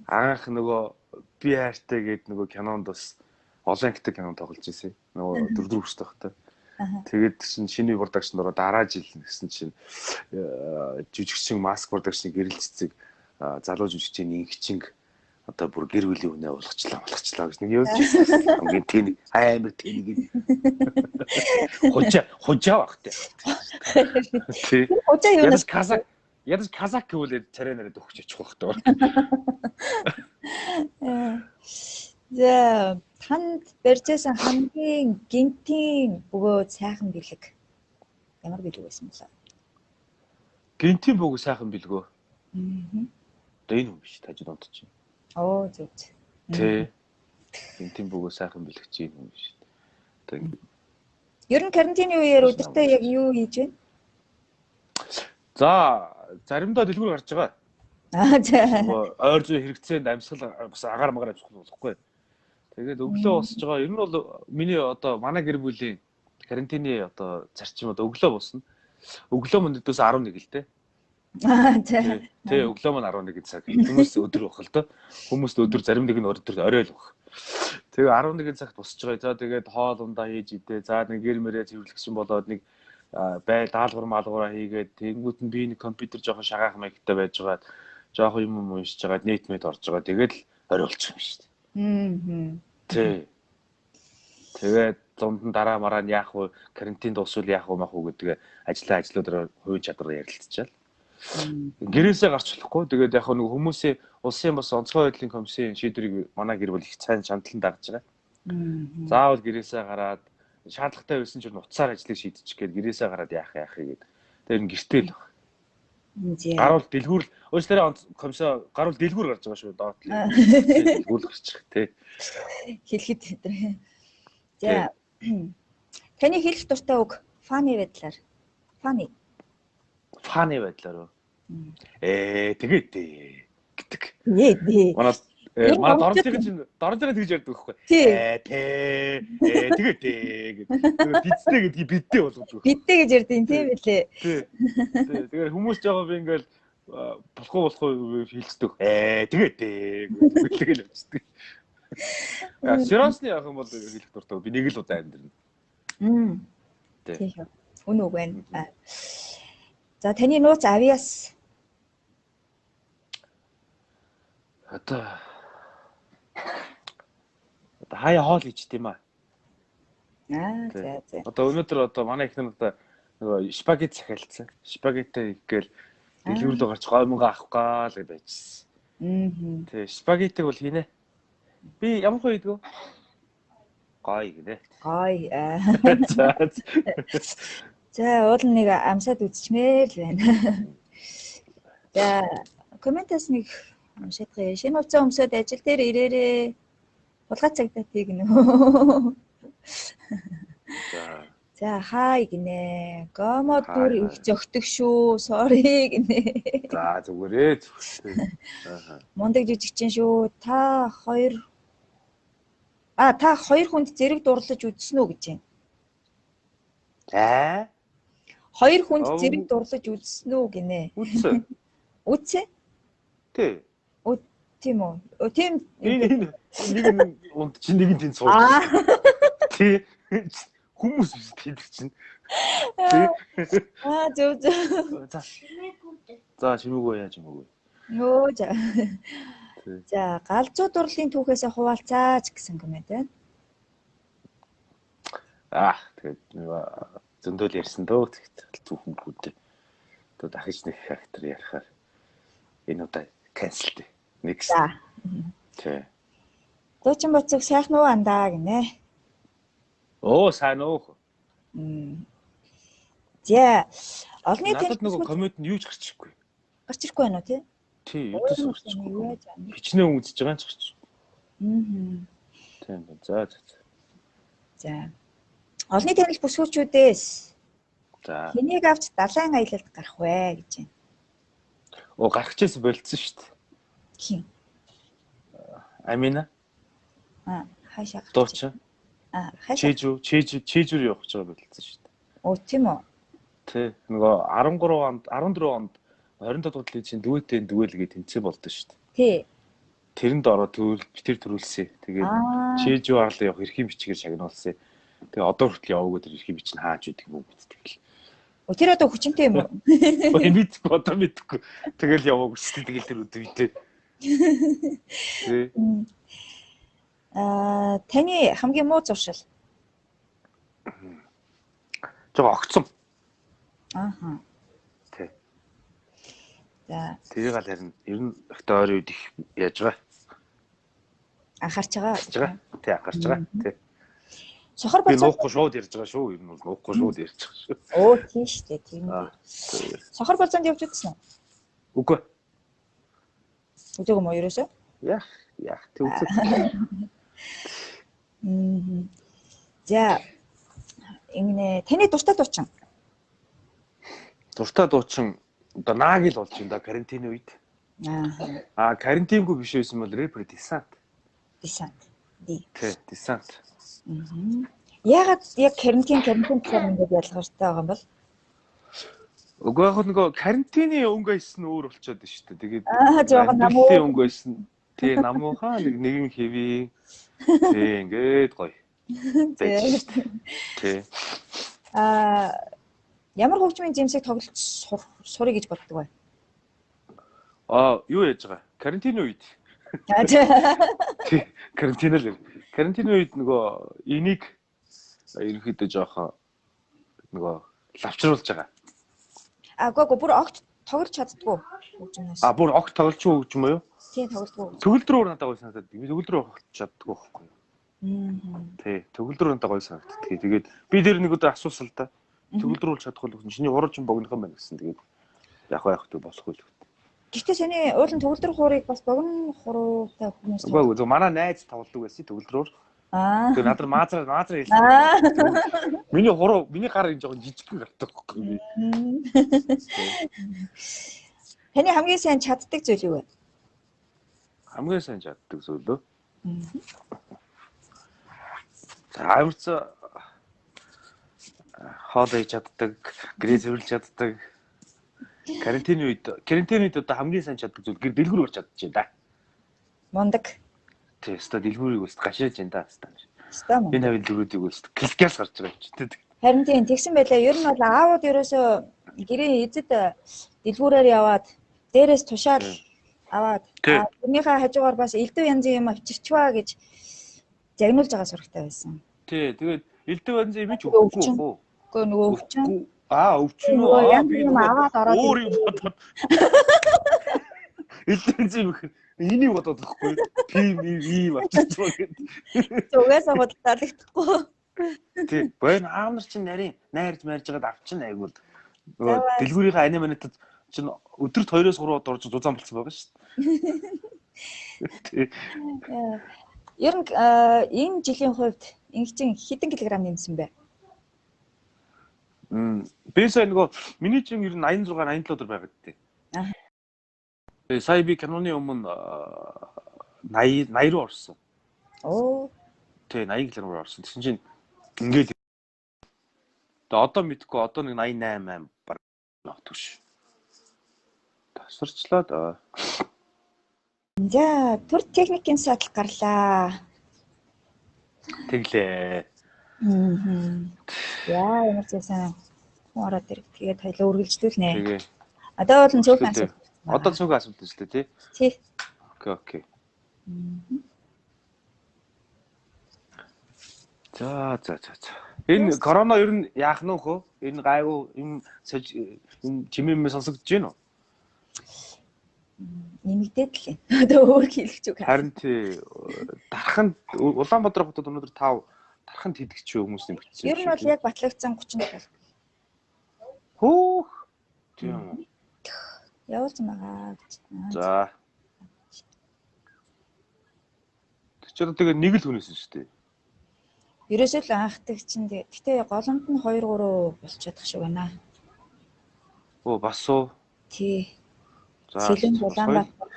анх нөгөө би хайртай гэдэг нөгөө кинонд бас олон ангитай кино тоглож ирсэн. Нөгөө 4 хүртэл байхдаа. Тэгээд шинэ продакшн дөрөв дараа жил гэсэн чинь жүжигчин маск продакшны гэрэл цэцэг залуу жүжигчийн инхчинг одоо бүр гэр бүлийн үнэ болгочлаа гэж нэг явж ирсэн. Хамгийн тийм амар тийм хужаа багтай. Тий. Хужаа юу нэг ядаж казак гэвэл царай нараад өгч очих багтай. За танд барьжсэн хамгийн гинтийн бөгөөд сайхан бэлэг ямар бэлэг байсан бэ? Гинтийн бөгөөд сайхан бэлгөө. Одоо энэ юм биш тажид онтч. Оо зөв. Тэ. Гинтийн бөгөөд сайхан бэлэг чи юм биш. Одоо ер нь карантины үеэр өдөртөө яг юу хийж байна? За заримдаа дэлгүүр гарч байгаа. За. Ойр зүй хэрэгцээнд амьсгал бас агаар магаар авчих болохгүй. Тэгээд өглөө босож байгаа. Ер нь бол миний одоо манай гэр бүлийн карантины одоо зарчим одоо өглөө босно. Өглөө мөндөөс 11 л дээ. Тий, өглөө мань 11 цаг. Хүмүүс өдөр бох л доо. Хүмүүст өдөр зарим нэг нь өдөр орой л бох. Тэгээ 11 цагт босож байгаа. За тэгээд хоол ундаа хийж идэ. За нэг гэр мөрөө цэвэрлэгчин болоод нэг даалгавар маалгавраа хийгээд тэнгуут нь би нэг компьютер жоохон шагаах маягтай байж байгаа. Жоохон юм уншиж байгаа, нийт мэд орж байгаа. Тэгээд л орой болчих юм шүү дээ. Тий. Тэгээд зунд нь дараа мараа нь яах вэ? Карантин дуусвал яах вэ мах уу гэдгээ ажлуудаар хувийн чадвараар ярилцчихвал. Гэрээсээ гарч болохгүй. Тэгээд яг нэг хүмүүсийн улсын бас онцгой байдлын комиссийн шийдвэрийг манай гэр бүл их сайн шаналлан дагж байгаа. Заавал гэрээсээ гараад шаардлагатай байсан ч нуцаар ажлыг шийдчих гээд гэрээсээ гараад яах гээд. Тэр нь гэртэл баг. Гаруул дэлгүүр өөрсдөө комиссаа гаруул дэлгүүр гарч байгаа шүү доод дэлгүүр гарчих тий. Хэлэхэд тэр. За. Таны хэлэх дуртай үг фаны байдлаар. Фаны байдлаар. Тэгээд гэдэг. Манай доржоо тэгж ярьдаг байхгүй. Тэгээд гэдэг. Бидтэй гэдгийг бидтэй болгодог. Бидтэй гэж ярьдیں۔ Тийм билээ. Тий. Тэгэхээр хүмүүс жаагаа би ингээл болохгүй хэлцдэг. Тэгээд гэдэг л явцдаг. Сериосны яах юм бол хэлэх дуртай. Би нэг л удаа амьдрна. Тийм. Үнэ үг байна. За таны нууц авиас. Одоо хаяа хоол хийчихдээ юм аа. За. Одоо өнөөдөр манай ихнэр нөгөө спагетти захиалцсан. Спагетти гээл дэлгүүр рүү гарч гоймонго авах гал гэж байжсэн. Тий, спагеттиг бол хийнэ. Би ямар гоё идэгөө? Гоё гинэ. Гоё. За, уул нэг амсаад үзчихмээр л байна. За, комментээс нэг уншаадгая. Шинэ хувцас өмсөд ажил дээр ирээрээ. Булгаа цагдаатай гинэ. За хай гинэ. Гомод бүр их зөгтөг шүү. Sorry гинэ. За зүгээрээ. Мундаг жижигчин шүү. Та хоёр хүнд зэрэг дурлаж үзсэн үү гэж байна. Хоёр хүнд зэрэг дурлаж үзсэн үү гинэ. Үзсэн? Тий. Тийм үү? Тийм. Нэг унд чи нэг нь тийм сууж. Тий. Хүмүүс биш тийм чинь. Зөв. За чимээгүй яаж юм бэ? Нөө за. За галзуу дурлалын түүхээс хуваалцаач гэсэн комент байна. Тэгээд зөндөл ярьсан дөө тэгт зөвхөн бүгд. Одоо дахиж нэг фактор ярихаар энэ удаа cancel дээ. Next. За. Тий. Дуучин боцог сайхан уу андаа гинэ. Оо сайн уу. За. Олонний надад нөгөө коммент нь юу ч гарчихгүй. Гарч ирэхгүй байна уу тий? Тий, юудаас гарчихгүй. Хичнээн үзэж байгаа ч гарчих. Тийм. За. За. Олонний танил бүсгүүчүүдээс за. Хэнийг авч далайн аялалд гарах вэ гэж байна. Оо гарахчээс болцсон шүү дээ. Хин? Амина. Хаашаа гарч? Дуучин. Хаашаа? Чэжүүр явах гэж байгаа болцсон шүү дээ. Оо тийм үү? Тий. Нөгөө 13 онд 14 онд 27 дугаар жилийн дүүтэй дүүэлгээ тэнцээ болдсон шүү дээ. Тий. Тэрэнд ороод битэр төрүүлсэн. Тэгээд чэжүү арлаа явах эрхийн бичгээр шагнуулсан. Тэгээ одоо хүртэл яваагүй тэр эрхийн бич нь хааж үдэг юм уу гэдэг. Тэр одоо хүчинтэй юм уу? Мэдгүй одоо мэдгүй. Тэгэл яваагүй шүү дээ. Тэгэл тэр үдвэтэй. Таны хамгийн муу зуршил. Жоо огцом. Ааха. Тий. За. Тэрийг аль харин ер нь ихтэй ойрын үед их яаж байгаа. Анхаарч байгаа. Тий, анхаарч байгаа. Тий. Сохор би нуухгүй шууд ярьж байгаа шүү. Ер нь бол нуухгүй шууд ярьж байгаа шүү. Оо тийм шүү дээ. Тийм үү. Сохор болзонд явж үзсэн үү? Үгүй. Үзээгүй мó ерөөсөө? Яах тэг үзээ. За. Ингэнэ таны дуртай дуучин. Дуртай дуучин одоо нааг л болж байна да карантины үед. Карантингүй биш байсан бол рэпер Десант. Тий, Десант. Ягаад яг карантин гэхээр ингэж ялгартай байгаа юм бол? Угүй яг нөгөө карантины өнгөйс нь өөр болчиход байна шүү дээ. Тэгээд жоохон намуу өнгөйс нь тий намуухаа нэгэн хэвээ. Тий ингээд гоё. Тий. Ямар хөгжмийн жимсийг тоглож сурыг гэж боддог вэ? Юу яаж байгаа? Карантины үед. Тий, карантины үед нөгөө энийг ерөнхийдөө жоохон нөгөө лавчруулж байгаа. Гоо бүр огт тоглож чаддгүй хөгжмөөс. Бүр огт тоглож хөгжим үү? Тийм тоглодгүй. Төгөлдөр өөр надад гоё санагдаад. Төгөлдөр огт чаддгүй байхгүй юу? Тий, төгөлдөр надад гоё санагддаг. Тэгээд би дээр нэг өдөр асуусан л да. Төгөлдөр бол чадахгүй л чиний хурууч богинохон байна гэсэн. Тэгээд яг тэг болохгүй л. Гэхдээ саний уулын төгөлдөр хуурыг бас богино хуруутай хүмүүс. Үгүй зөв манай найз тоглодог байсан төгөлдрөөр. Тэгээд надад маазраа хэлсэн. Миний гар энэ жоохон жижиг гардаг байхгүй. Таны хамгийн сайн чаддаг зүйл юу вэ? Хамгийн сайн чаддаг зүйл үү? Амарч хоолой чаддаг, гэрээсвэрлж чаддаг. Карантины үед одоо хамгийн сайн чаддаг зүйл гэр дэлгүүр барьж чадчихжээ да. Мундаг. Тий, өстой дэлгүүрийг өст гашааж энэ да өстой. Энэ хавь дэлгүүрүүдийг өст кликээс гарч байгаа юм чи. Харин тийм тэгсэн байлаа. Ер нь бол аауд ерөөсөө гэрээ эзэд дэлгүүрээр яваад дээрээс тушаал аваад тэрнийхээ хажуугаар бас элдв янзын юм авчирчваа гэж загнуулж байгаа сурагтай байсан. Тий, тэгээд элдв янзын юм ч өгөхгүй юу? Үгүй нөгөө өвчин. Өвчин үү? Би аваад ороод өөр юм бодоод. Элдв янзын энийг бодоод байхгүй. PM авчирчваа гэдэг. Угаасаа бодлоодохгүй. Тий, байн аав нар чинь нарийн найрж марж байгаад авчин айгуул. Дэлгүүрийнхээ ани манитад чинь өдөрт 2-3 удаа орж дузаан болсон байгаа шүү дээ. Ер нь энэ жилийн хувьд ингээм хэдэн килограмм нэмсэн бэ? Би сая нөгөө миний чинь ер нь 86 87 өдөр байгаад тий. Сая би каноны өмнө 80 руу орсон. Тий 80 кг орсон. Тэгсэн чинь ингээл одоо мэдгүй одоо нэг 88 баг ногдох ш. Тасарчлаад За төр техникийн садал гарлаа. Тэглээ. Яа ямар ч сайн ороод ирэх. Тэгээд хоёлоо үргэлжлүүлнэ. Тэгээ. Одоо бол цөөхөн асуулт. Одоо цөөхөн асуулт шүү дээ тий. Тий. Окей. За. Энэ корона ер нь яах нь хөө? Энэ гайгүй юм чимээмээ сонсогдож байна уу? Нэмэгдээд л юм. Одоо өөр хэлэх зүг. Харин тий дарханд Улаанбаатар хотод өнөөдөр 5 дарханд хийдэгч хүмүүс нэмэгдсэн. Ер нь бол яг батлагдсан 30 бол. Хөөх. Тийм. Явуулсан байгаа гэж. За. Тэр чинь тэгээ нэг л хүнээс шүү дээ. Ерөөсөө л анхдаг чинь гэтээ голомт нь 2 3 болж чадах шиг байна. Оо бас уу. Тий. За. Сэлэн Улаанбаатар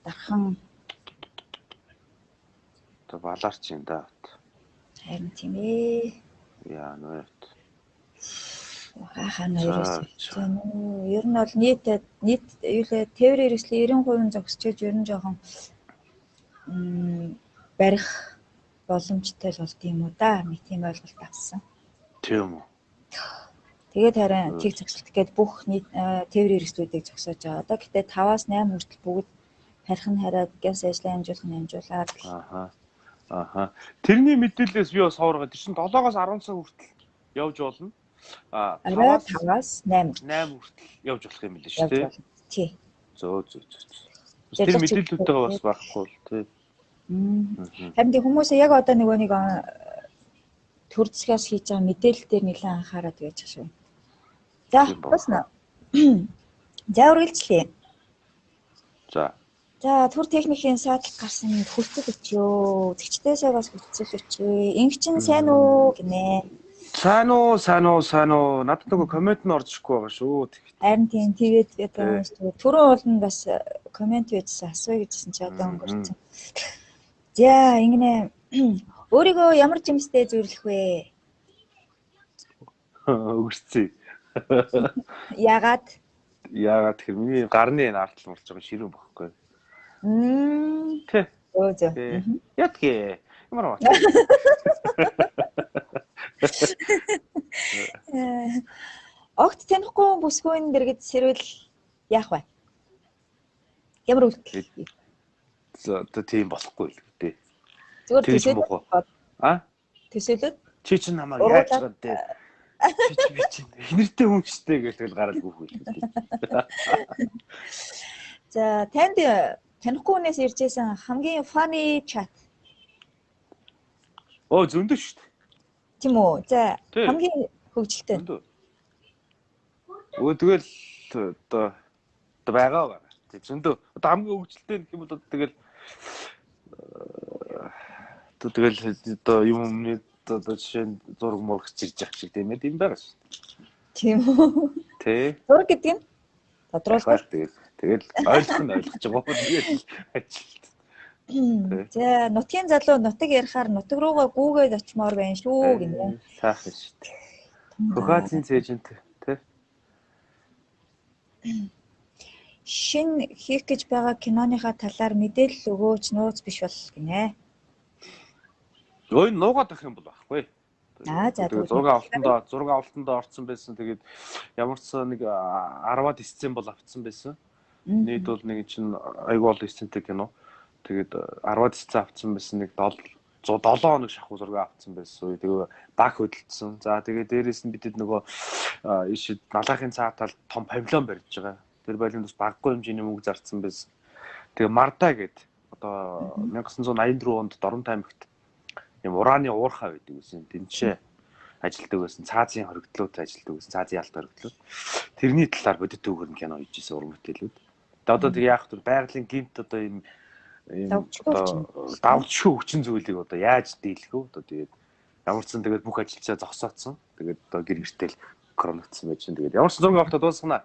дархан Тэ балаарч юм да. харин тийм ээ. Яа нэ. Хаана ерөөсөө. Ер нь бол нийт юу лээ тээврийн хэрэгслийн 90% зогсчиж ер нь жоохон барих боломжтой л болд юм уу да. Нэг тийм ойлголт авсан. Тийм үү. Тэгээд харин тэг зогсолт гээд бүх нийт тээврийн хэрэгслүүдийг зогсоож байгаа. Одоо гэтээ 5-8 хүртэл бүгд харих нь хараад газ ажлаа амжуулаад. Аха. Тэрний мэдээлэлээс би бас хоороо. Тэр чинь 7-оос 10 цаг хүртэл явж болно. 5-аас 8 хүртэл явж болох юм билээ шүү дээ. Тий. Зөө. Тэр мэдээллүүдтэйгээ бас байхгүй л тий. Харин тийм хүмүүс яг одоо нэг төр засгаас хийж байгаа мэдээлэл дээр нэлээд анхаарат байж байгаа шүү. За, басна. За, үргэлжлэе. За, төр техникийн саадлах гарсан хүртэл өчөө. Зэгчдээсээ бас хүртэл өчөө. Ингчин сайн уу гинэ. Сайн уу. Надад нөгөө коммент нь орж ирэхгүй байгаа шүү. Харин тийм тэгээд түрүү бол нь бас коммент бичсэн асууя гэжсэн чи одоо өнгөрсөн. За, ингэнэ. Өөрийгөө ямар жимстэй зөвлөх вэ? Өгөрцөө. Яагаад тэгэхээр миний гарны наартал болж байгаа ширүүн бохгүй. Тэ. Өө. Ятгэ. Ямар байна? Огт танихгүй бүсгүйн дэргэд сэрвэл яах вэ? Ямар үйлдэл? За тийм болохгүй л дээ. Зүгээр төсөөлөд. Төсөөлөд? Чи чинь намайг яаж чад дээ. Би чинь хинэртэй хүн штэ гэж тэгэл гараад гүөх үү. За танихгүй хүнээс иржсэн хамгийн funny chat. Оо зөндөө штэ. Тийм үү? За хамгийн хөвгөлтэй. Тэгэл одоо байгаа. Тэг зөндөө одоо хамгийн хөвгөлтэй гэх юм бол тэгэл одоо юмны одоо жишээ нь зураг мурагч ирж явах шиг тийм ээ байгаа шүү. Тийм үү? Тэ. Зураг гэдэг нь тодруулах. Тэгэл ойлгох байгаа. Тэгэл ажилт. За нутгийн залуу нутаг ярихаар нутаг руугаа гүүгээд очимоор байна шүү гинэ. Сайхан шүү дээ. Хөхаацын цээжинтэй тий. Шин хийх гэж байгаа киноныхаа талаар мэдээлэл өгөөч нууц биш бол гинэ. Ой нуугаад авах юм бол байхгүй. За зураг авалтандаа орсон байсан. Тэгээд ямар ч нэг 10-аад сцен бол авцсан байсан. Нийт бол нэг чинь айгүй бол сцентэй кино. Тэгээд 10-аад сцен авцсан байсан. Нэг 7 хоног шахуу зураг авцсан байсан. Тэгээ баг хөдөлсөн. За тэгээд дээрээс нь бидэд нөгөө ишид налахын цаатал том павильон барьж байгаа. Тэр павильонд бас баггүй хэмжээний мөнгө зарцсан байсан. Тэгээ Марда гэдэг одоо 1984 онд Доронт аймагт юм ураны уурхай байдаг гэсэн. Тэнцээ ажилтдаг байсан. Цаазын хоригдлууд ажилтдаг байсан. Цаазын ялт хоригдлууд. Тэрний талаар бодит өгөрн кино хийжсэн уран бүтээлүүд. Тэгээ одоо тэг яах вэ? Байгалийн гинт одоо юм давчгүй хүчин зүйлийг одоо яаж дийлэх вэ? Одоо тэгээд ямар ч сан тэгээд бүх ажилчаа зогсоодсон. Тэгээд одоо гэр гэртэл коронавигдсан байж чинь тэгээд ямар ч зураг авахтаа дуусгана.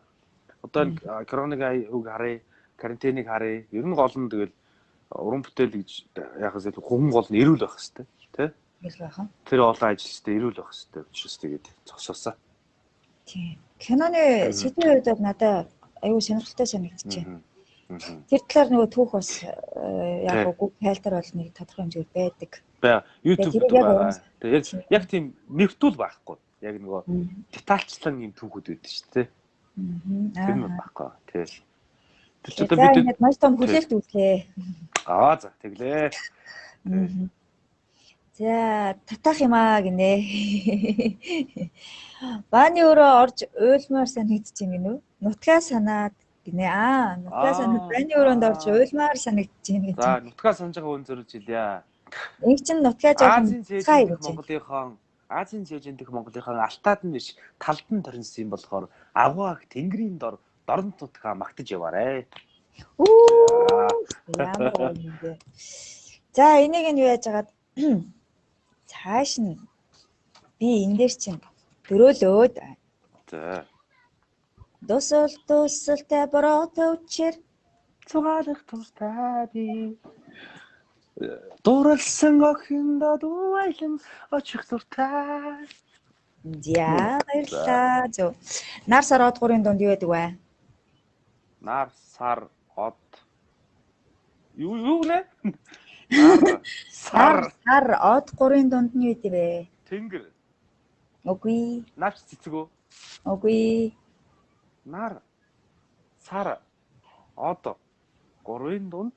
Одоо коронавиг үг харъя, карантиныг харъя. Ер нь гол нь тэгээд уран бүтээл гэж яхаас илүү хүн гол нь эрүүл байх хэрэгтэй. Тэ? Тэр олон ажилчтай эрүүл байх хэрэгтэй учраас тэгээд зогсоосаа. Тийм. Киноны сэдвийн хувьд надад аюу сонирхолтой санагдчихэ. Тэр талаар нөгөө түүх бас яг гоо тайлбар бол нэг тодорхой хэмжээгээр байдаг. YouTube байгаа. Тэгээд яг тийм нэвтүүл байхгүй. Яг нөгөө детальчлан юм түүхүүд байдаг шүү дээ. Тэр нь байхгүй. Тэгэл. Тэр ч одоо бид маш том хүлээлт үзлээ. За тэглээ. За татах юм аа гинэ. Бааны өрөө орж уйлмаар санагдчих юм гинэ үү? Нутгаа санаад гинэ. Нутгаа санаад бааны өрөөнд орж уйлмаар санагдчих юм гэж. За нутгаа санаж байгаа хүн зориулж илээ. Энд чинь нутгаа жоохон Азийн цээжин дэх Монголынхон алтаад нь биш талд нь торинсон юм болохоор авгаах тэнгэрийн дорн нутгаа магтаж яваарэ. Ямар юм. За энийг нь юу яаж агаад цааш нь би энэ дээр чинь дөрөөлөөд. За. Дусалтай боротовчэр цугаалах тустай би дурлсан охиндоо дуайлан очих дуртай. За баярлалаа. Зөв. Нар сар од гурийн дунд юу байдаг вэ? Нар сар од юу нэ? Сар од гурийн дунд нь юу гэдэг вэ? Тэнгэр. Үгүй. Навч цэцгөө. Үгүй. Нар сар од гурийн дунд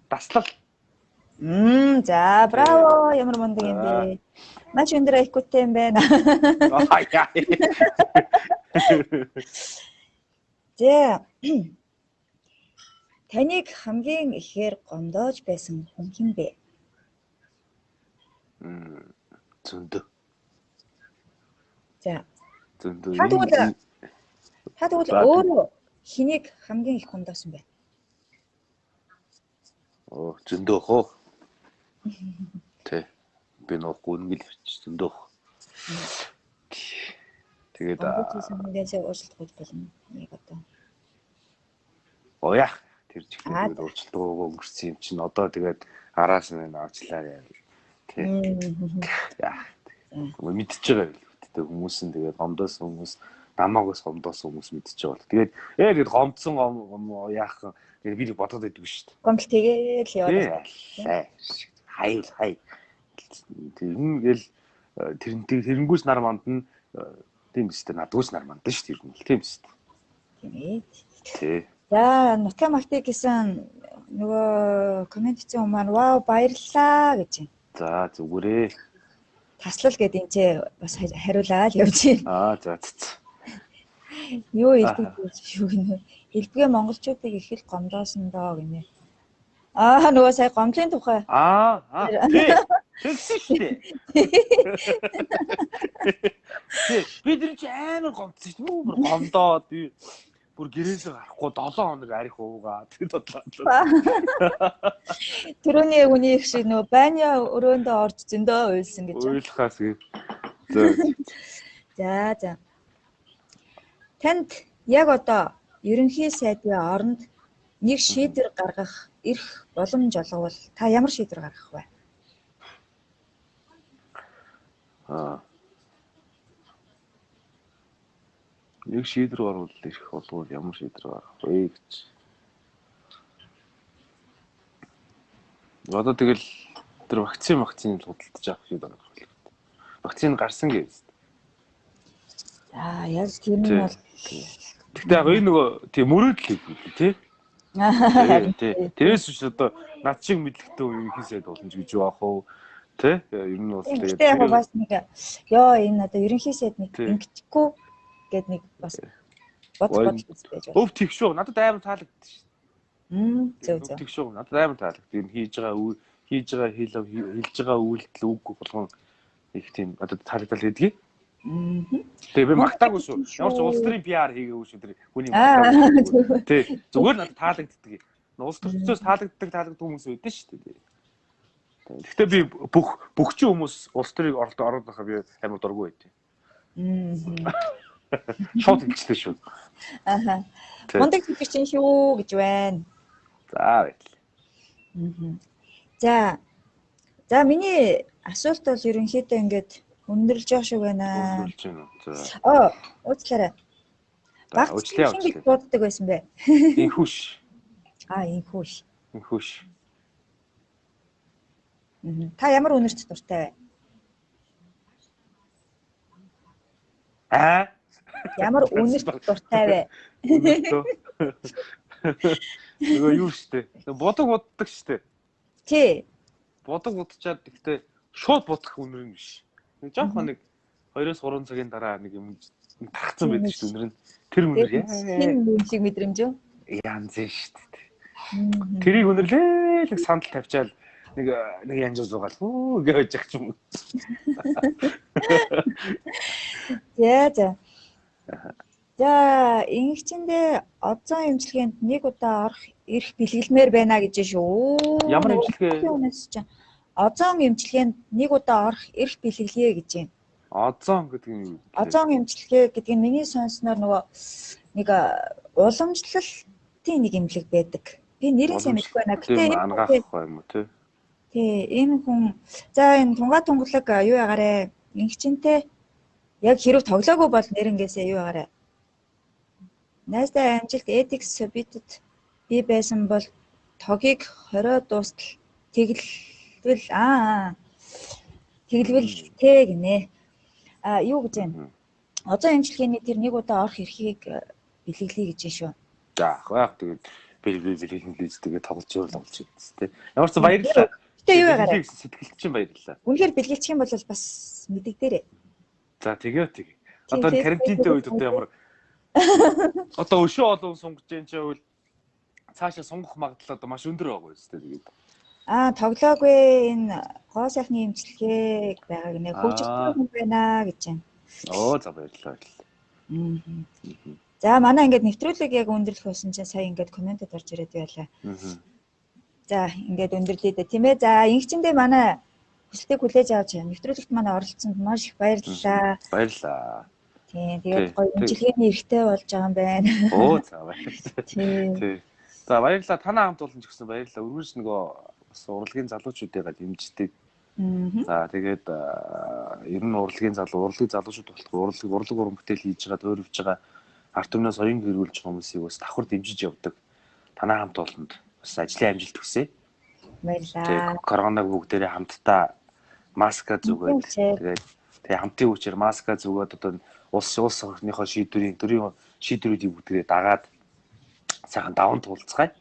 таслал. За браво. Ямар мундаг юм бэ? Маш өндөр IQ-тэй юм байна. За. Таныг хамгийн ихээр гомдоож байсан хүн хэм бэ? Зөндөө. За. Зөндөө. Та тэгвэл өөрөө хэнийг хамгийн их гомдоосон бэ? Зөндөө хоо. Тэ. Би нөхгүй нэг л зөндөө. Тэгээд гомдоожсэн уучлалт гуйж болно. Яг одоо. Яах. Тэр чихээр уучлалтаа өнгөрсөн юм чинь одоо тэгээд араас нь авчлаа яа. Тэ. Яах. Мэдчихэж байгаа юм. Тэ хүмүүс нь тэгээд гомдоосон хүмүүс намаагаас гомдоосон хүмүүс мэдчихэж байгаа. Тэгээд тэгээд гомдсон яах тэгээд би бодоод байдаг шүү дээ. Гомдол тэгээл яваад. Хай. Тэгэл тэрэнгүүс нар манд нь тийм биз дээ. Надгүйс нар манд шүү дээ. Тийм биз дээ. Тийм ээ. Тий. За нутгаа магтыг гэсэн нөгөө комент хийсэн хүмүүс маань вау баярлалаа гэж байна. За зүгээрээ. Таслал гэдэг энэ ч бас хариулаад явж байна. За. Юу хэлдэг шүү гэнэ. Хэлбэгээ монголчуудыг их л гомдоосон доо гинэ. Нөгөө сая гомдлын тухай. Тий. Тэгсэн шүү дээ. Бид нар ч амар гомдсон шүү дээ. Бүр гомдоод би бүр гэрээсээ гарахгүй 7 хоног арих уугаа тэгэд бодлоо. Тэрүүний үний их шиг нөгөө байны өрөөндөө орж зөндөө уйлсан гэж. Уйлахаас гээ. За. Танд яг одоо ерөнхий сайдын оронд нэг шийдвэр гаргах эрх боломж олговол та ямар шийдвэр гаргах вэ? Нэг шийдвэр гарвал ирэх болвол ямар шийдвэр гарах вэ гэж. Одоо тэгэл тэр вакцины худалдаж авах шийдвэр гаргах хэрэгтэй. Вакцины гарсан гэж. За яг тийм нь бол тэгтээ яг нөгөө тийм мөрөөдөл хийх тий. Тэрээс ч одоо над шиг мэдлэгтэй ерөнхийсэд боломж гэж юу аах вэ? Тэ? Ер нь бол тэгээд яг бас нэг энэ одоо ерөнхийсэд нэг ингэчихгүй гэд нэг бас бодож байж байна. Өв тийх шүү. Надад амар таалагддаг шүү. Зөв. Тийх шүү. Надад амар таалагддаг. Энэ хийж байгаа үйлдэл үгүй болгон их тийм одоо таалагдал хийдгийг. Тэгээ би магтаагүй шүү. Ямар ч улс төрийн PR хийгээгүй шүү. Тэр хүний магтаагүй. Тий. Зүгээр надад таалагддаг. Улс төрчөөс таалагддаг хүмүүс байдэн шүү дээ. Гэхдээ би бүх ч хүмүүс улс төрийг ороод байхаа би амар дургүй байдیں۔ Шууд хэлчихлээ шүү. Мундаг хэлбэр чинь шүү гэж байна. За баярлалаа. За миний асуулт бол ерөнхийдөө ингээд өндөрлж явах шиг байна. Өндөрлж байна. Уучлаарай. Багц шинэ боддог байсан бэ? Инхүүш. Инхүүш. Та ямар үнэрт дуртай вэ? Ямар үнэрт дуртай вэ? Нөгөө юу штэ. Бодог боддог штэ. Тий. Бодог бодчаад гэхдээ шууд бодох үнэр нь биш. Нэг жоохон нэг 2-3 цагийн дараа нэг юм тагцсан байдаг шүү дээ. Үнэр нь тэр үнэр хин юм шиг мэдрэмж юу? янз шүү дээ. Тэрийг үнэрлээ л сандал тавьчаал нэг янз зугаал гэж яах юм. За. За, ингчэндээ оцон эмчилгээнд нэг удаа ирэх бэлгэлмээр байна гэж шүү. Ямар эмчилгээ? Озон эмчилгээнд нэг удаа ирэх бэлгэлье гэж байна. Озон гэдэг нь озон эмчилгээ гэдэг нь миний сонсноор нөгөө нэг уламжлалтын нэг эмнэлэг байдаг. Би нэрийг сайн мэдэхгүй байна. Гэтэ ангаахгүй юм уу тий. Тий, энэ хүн за энэ тунгаа тунгалаг юу ягаарэ? Ингчэнтэй яг хэрэг тоглоогүй бол нэрнгээсээ юу ягаарэ? Найстай амжилт ethics submitted би байсан бол тогийг 20 дуустал тэглвэл тэ гинэ. Юу гэж байна? Озон эмчилгээний тэр нэг удаа орох эрхийг бэлгэлье гэж шүү. За яг тэгээд бэлгэлж тэгээд тоглож явуулж тийм. Ямар ч баярлалаа. Тэ юу яагаад? Сэтгэлд чинь баярлалаа. Үнэхээр бэлгэлчих юм бол бас мэдэгдээрээ. За тэгээ. Одоо карантинтэй үед одоо ямар одоо өшөө олон сунгаж जैन ч байвал цаашаа сунгах магадлал одоо маш өндөр байгаа юм тест тэгээд. Тоглоогүй энэ гоо сайхны эмчилгээг байгааг нэ хөгжөлтэй хүн байна гэж байна. За баярлалаа. За манай ингээд нэвтрүүлэг яг өндөрлөх байсан чинь сая ингээд комментэд орж ирээд байлаа. За ингээд өндөрлөө дээ тийм ээ. За ингчэндээ манай хүсэлтийг хүлээж авч нэвтрүүлэгт манай оролцсонд маш их баярлалаа. Баярлалаа. Тийм тэгээд гоё эмчилгээний эрхтэй болж байгаа юм байна. За баярлалаа. Тийм. За баярлалаа. Танаа хамт олон ч гэсэн баярлалаа. Өргөж нөгөө бас урлагийн залуучуудыгаа дэмждэг. За тэгээд ер нь урлагийн залуучууд болохоор урлаг уран бүтээл хийж байгаа, тойрвж байгаа арт түмнээс соён гэрүүлж байгаа хүмүүсийг бас давхар дэмжиж явдаг. Танаа хамт олонд бас ажлын амжилт хүсье. Баярлалаа. Коронавиг бүгдээрээ хамтдаа маска зүгээд тэгээд хамтын хүчээр маска зүгээд одоо улс орныхоо шийдвэрүүдийг бүгдээрээ дагаад сайхан даван туулцгаая.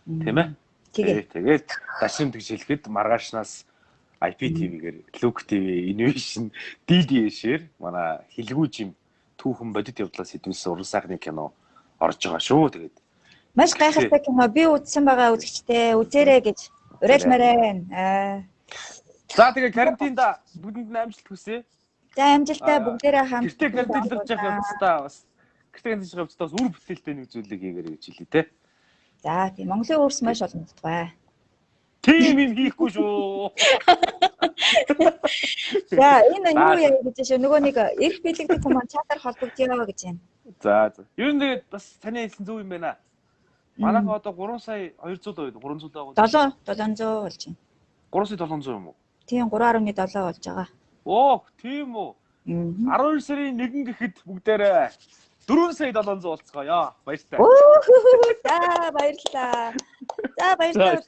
Тийм ээ? Тэгээд дашрамд гэж хэлэхэд маргаашнаас IPTV-гээр Look TV, Innovation, DDS-ээр манай хэлгүй жим түүхэн бодит явдлаас хэдвэлсэн уран сайхны кино орж байгаа шүү. Тэгээд маш гайхалтай кино би үзсэн байгаа үзэгчтэй үзээрэй гэж уриалмаар. За тэгээ карантинда бүгдэнд нь амжилт хүсье. За амжилтаа бүгдээрээ хамт. Гэртээ карантинлж явах юмстаа бас. Гэртээ карантинлж явах юмстаа бас үр бүтээлтэй нэг зүйлийг хийгээрэй гэж хэлье те. За тийм Монголын өөрс маш олон тутгай. Тийм юм хийхгүй шүү. За энэ юу яа гэж шүү. Нөгөө нэг эрх биелэгдэх хүмүүс чатаар холбогдъё гэж байна. За. Ер нь тэгээд бас таны хэлсэн зөв юм байна. Манайх одоо 3 сая 200 байд 300 байгаа. 700 болж байна. 3 сая 700 юм уу? Тийм 3.7 болж байгаа. Тийм үү. 12 сарын 1 гэхэд бүгдээрээ 4 сая 700 болцгоё. Баяртай. За баярлалаа. За баярлалаа.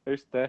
Баяртай.